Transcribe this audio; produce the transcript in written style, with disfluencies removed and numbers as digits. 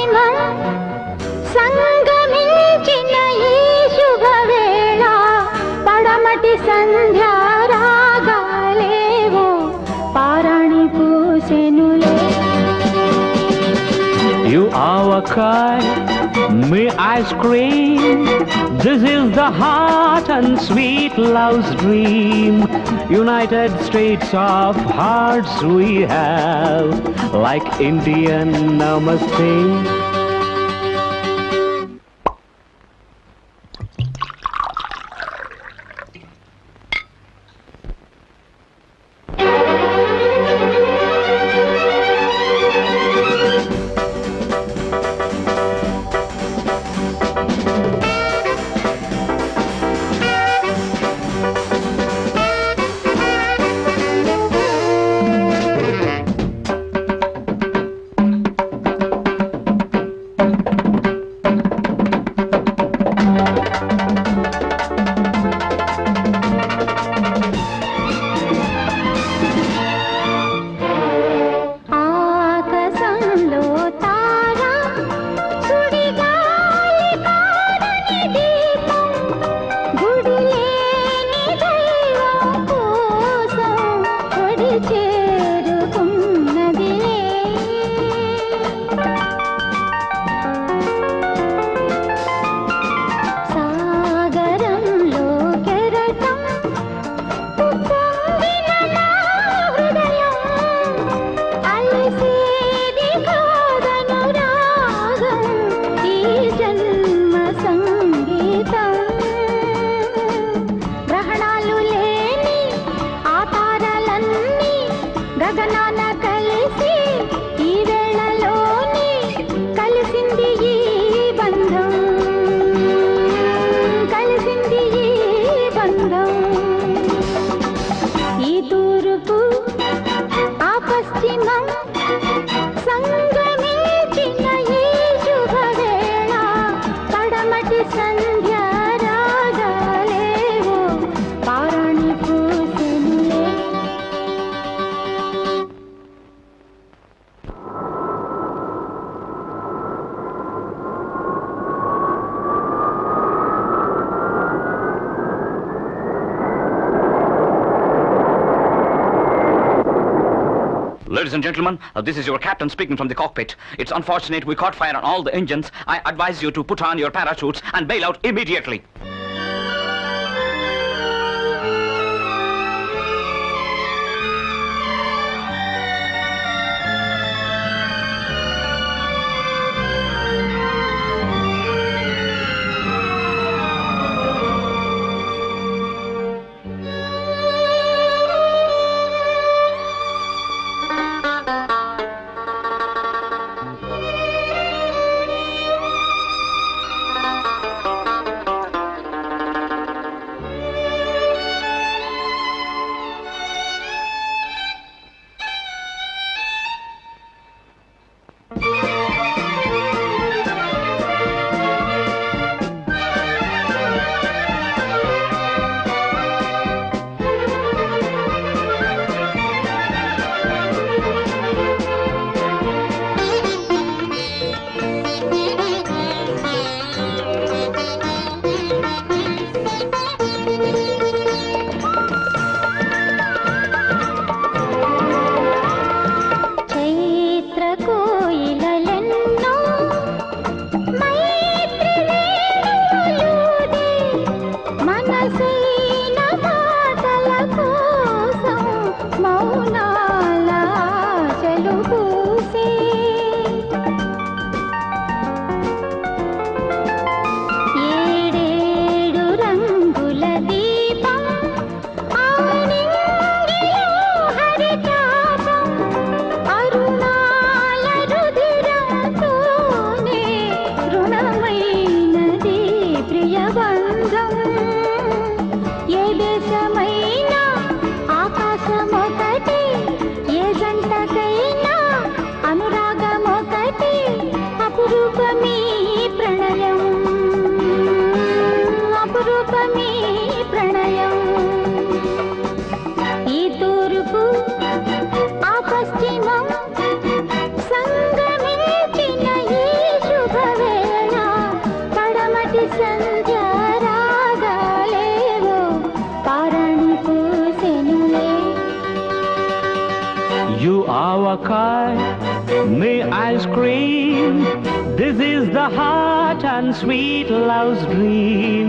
పశ్చిమం సంగమించిన ఈ శుభవేళ పడమటి సంధ్యా రాగాలేవో పారాణి పూసెనులే. You are a cry, may I scream? This is the heart and sweet love's dream. United States of hearts we have, like Indian namaste. Ladies and gentlemen, this is your captain speaking from the cockpit. It's unfortunate we caught fire on all the engines. I advise you to put on your parachutes and bail out immediately. kite, may I scream? This is the hot and sweet love's dream.